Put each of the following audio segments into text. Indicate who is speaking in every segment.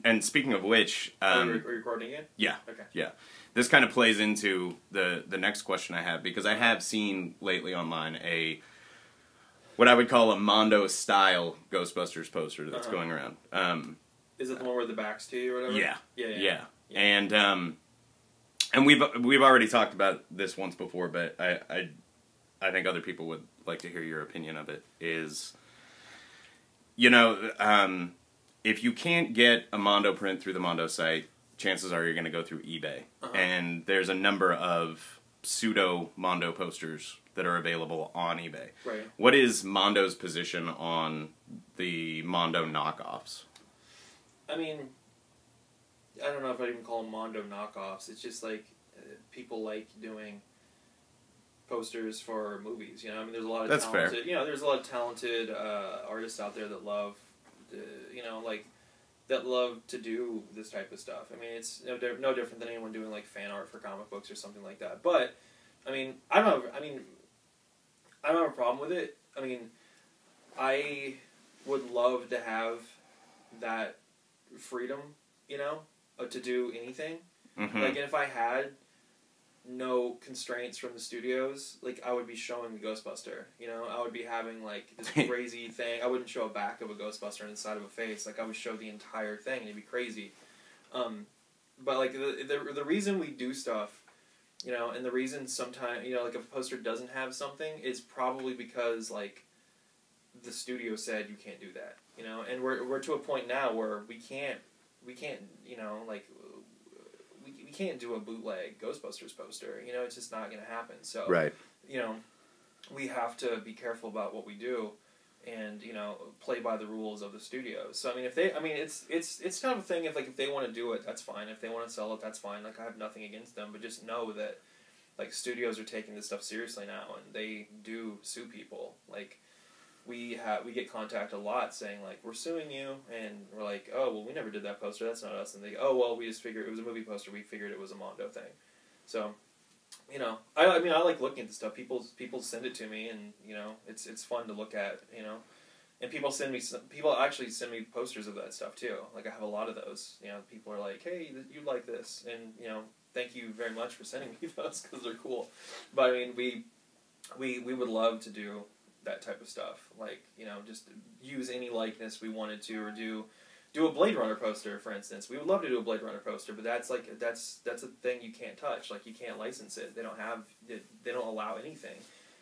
Speaker 1: and speaking of which,
Speaker 2: are you recording it?
Speaker 1: Yeah.
Speaker 2: Okay.
Speaker 1: Yeah. This kind of plays into the next question I have, because I have seen lately online what I would call a Mondo style Ghostbusters poster that's going around.
Speaker 2: Is it the one where the back's to you or whatever?
Speaker 1: Yeah. And we've already talked about this once before, but I think other people would like to hear your opinion of it. Is, if you can't get a Mondo print through the Mondo site, chances are you're going to go through eBay. And there's a number of pseudo Mondo posters that are available on eBay.
Speaker 2: Right.
Speaker 1: What is Mondo's position on the Mondo knockoffs?
Speaker 2: I mean, I don't know if I'd even call them Mondo knockoffs. It's just like people like doing posters for movies. I mean, there's a lot of talented. Fair. There's a lot of talented artists out there that love, that love to do this type of stuff. I mean, it's no different than anyone doing like fan art for comic books or something like that. But I mean, I don't have a problem with it. I mean, I would love to have that freedom, to do anything.
Speaker 1: Mm-hmm.
Speaker 2: Like, and if I had no constraints from the studios, like, I would be showing the Ghostbuster, I would be having, like, this crazy thing. I wouldn't show a back of a Ghostbuster inside of a face. Like, I would show the entire thing, and it'd be crazy. But, like, the reason we do stuff, and the reason sometimes, like, if a poster doesn't have something, is probably because, like, the studio said you can't do that, and we're to a point now where we can't, like, we can't do a bootleg Ghostbusters poster, it's just not going to happen. So,
Speaker 1: right.
Speaker 2: We have to be careful about what we do, and play by the rules of the studios. So I mean, it's kind of a thing. If they want to do it, that's fine. If they want to sell it, that's fine. Like, I have nothing against them, but just know that, like, studios are taking this stuff seriously now, and they do sue people. Like, we get contact a lot saying, like, we're suing you, and we're like, oh, well, we never did that poster, that's not us. And they go, oh, well, we just figured it was a movie poster, we figured it was a Mondo thing. So, I mean, I like looking at the stuff. People send it to me, and, it's fun to look at, and people actually send me posters of that stuff, too. Like, I have a lot of those, people are like, hey, you like this, and, thank you very much for sending me those, because they're cool. But, I mean, we would love to do that type of stuff, like, just use any likeness we wanted to, or do a Blade Runner poster, for instance. We would love to do a Blade Runner poster, but that's a thing you can't touch. Like, you can't license it. They don't allow anything.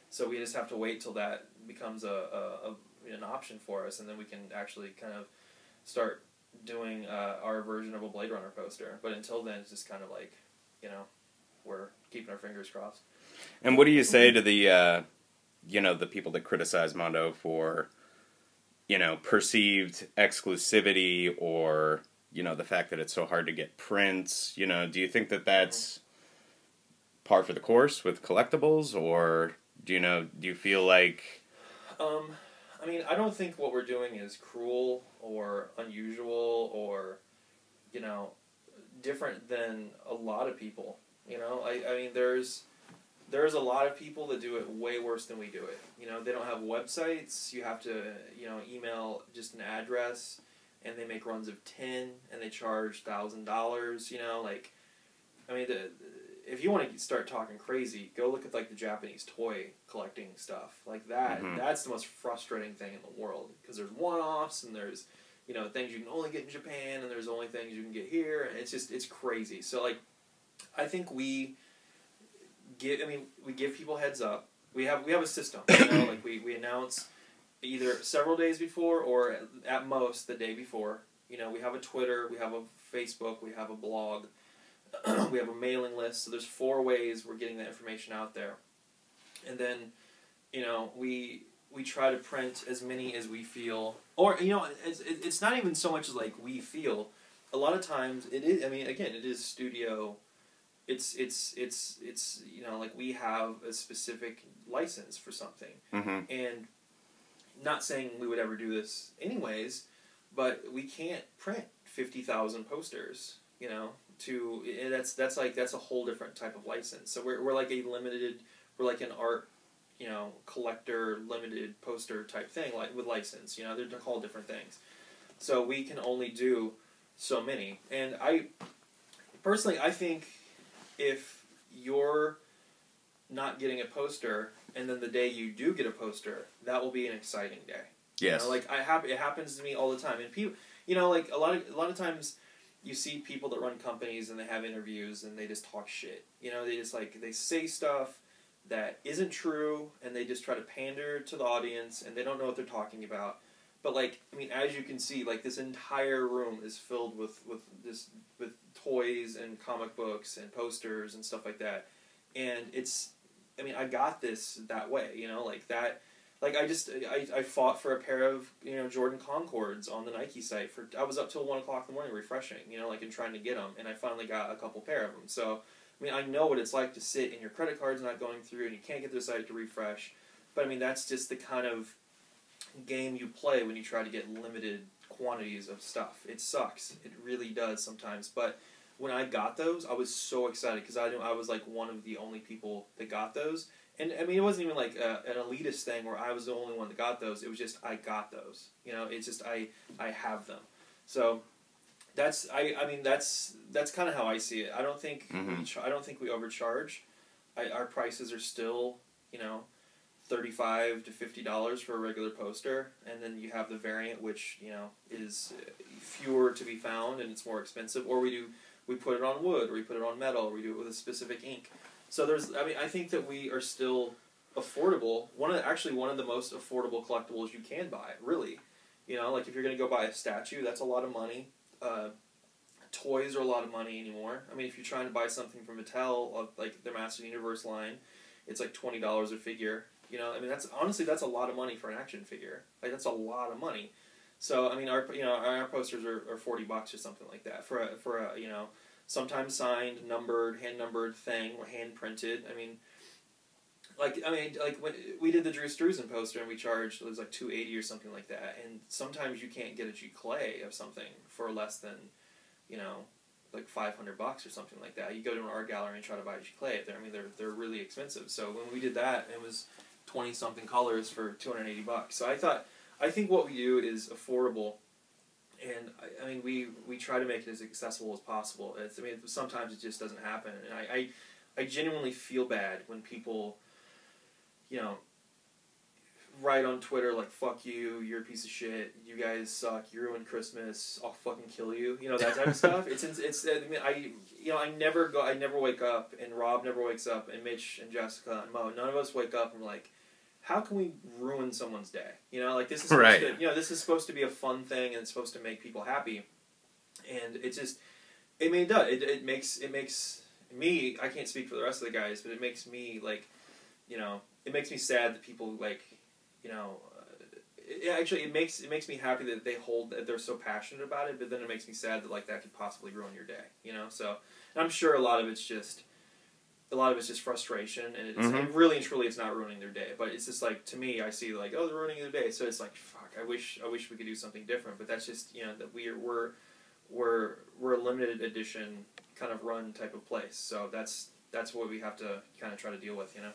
Speaker 2: So we just have to wait till that becomes an option for us, and then we can actually kind of start doing our version of a Blade Runner poster. But until then, it's just kind of like, we're keeping our fingers crossed.
Speaker 1: And what do you say to the the people that criticize Mondo for, perceived exclusivity, or, the fact that it's so hard to get prints? Do you think that that's par for the course with collectibles, or do you feel like...
Speaker 2: I mean, I don't think what we're doing is cruel or unusual or, different than a lot of people. I mean, there's a lot of people that do it way worse than we do it. They don't have websites. You have to, email just an address, and they make runs of 10, and they charge $1,000. Like, I mean, if you want to start talking crazy, go look at, like, the Japanese toy collecting stuff. Like that. Mm-hmm. That's the most frustrating thing in the world, because there's one-offs, and there's, things you can only get in Japan, and there's only things you can get here, and it's crazy. So, like, I think we give people heads up. We have a system. Like, we announce either several days before, or at most the day before. We have a Twitter, we have a Facebook, we have a blog, we have a mailing list. So there's 4 ways we're getting that information out there. And then, we try to print as many as we feel, or it's not even so much as like we feel. A lot of times it is. I mean, again, it is studio. It's like, we have a specific license for something.
Speaker 1: Mm-hmm.
Speaker 2: And not saying we would ever do this anyways, but we can't print 50,000 posters, and that's a whole different type of license. So we're like we're like an art, collector limited poster type thing, like, with license, they're called different things. So we can only do so many. And personally, I think if you're not getting a poster, and then the day you do get a poster, that will be an exciting day.
Speaker 1: Yes.
Speaker 2: You know, like it happens to me all the time, and people, you know, like a lot of times, you see people that run companies and they have interviews and they just talk shit. You know, they just they say stuff that isn't true, and they just try to pander to the audience, and they don't know what they're talking about. But like, I mean, as you can see, like this entire room is filled with toys and comic books and posters and stuff like that, and it's. I mean, I got this that way, you know, like that. Like I fought for a pair of, you know, Jordan Concords on the Nike site I was up till 1 o'clock in the morning refreshing, you know, like, and trying to get them, and I finally got a couple pair of them. So, I mean, I know what it's like to sit and your credit card's not going through and you can't get to the site to refresh. But I mean, that's just the kind of game you play when you try to get limited quantities of stuff. It sucks. It really does sometimes. But when I got those, I was so excited because I knew I was like one of the only people that got those. And I mean, it wasn't even like an elitist thing where I was the only one that got those. It was just I got those. You know, it's just I have them. So that's that's kind of how I see it. I don't think I don't think we overcharge. Our prices are still, you know, $35 to $50 for a regular poster, and then you have the variant, which, you know, is fewer to be found and it's more expensive. Or we put it on wood, or we put it on metal, or we do it with a specific ink. So I think that we are still affordable. One of the most affordable collectibles you can buy, really. You know, like if you're going to go buy a statue, that's a lot of money. Toys are a lot of money anymore. I mean, if you're trying to buy something from Mattel, like their Master Universe line, it's like $20 a figure. You know, I mean, that's a lot of money for an action figure. Like, that's a lot of money. So, I mean, our posters are $40 or something like that for a you know, sometimes signed, numbered, hand numbered thing, or hand printed. I mean, like when we did the Drew Struzan poster and we charged, it was like $280 or something like that. And sometimes you can't get a G-Clay of something for less than, you know, like $500 or something like that. You go to an art gallery and try to buy a G-Clay. I mean, they're really expensive. So when we did that, it was 20-something colors for $280. So I think what we do is affordable, and I mean we try to make it as accessible as possible. I mean, sometimes it just doesn't happen, and I genuinely feel bad when people, you know, write on Twitter like, "Fuck you, you're a piece of shit, you guys suck, you ruined Christmas, I'll fucking kill you," you know, that type of stuff. It's I mean, I never wake up, and Rob never wakes up, and Mitch and Jessica and Mo, none of us wake up and we're like, how can we ruin someone's day? You know, like, this is supposed to, you know, this is supposed to be a fun thing, and it's supposed to make people happy, and it just, I mean, it does. It makes me, I can't speak for the rest of the guys, but it makes me, like, you know, it makes me sad that people, like, you know, it makes me happy that they're so passionate about it, but then it makes me sad that, like, that could possibly ruin your day, you know. So, and I'm sure a lot of it's just frustration, and and really and truly it's not ruining their day. But it's just like, to me, I see like, oh, they're ruining their day, so it's like, fuck, I wish we could do something different. But that's just, you know, that we're a limited edition kind of run type of place. So that's what we have to kind of try to deal with, you know.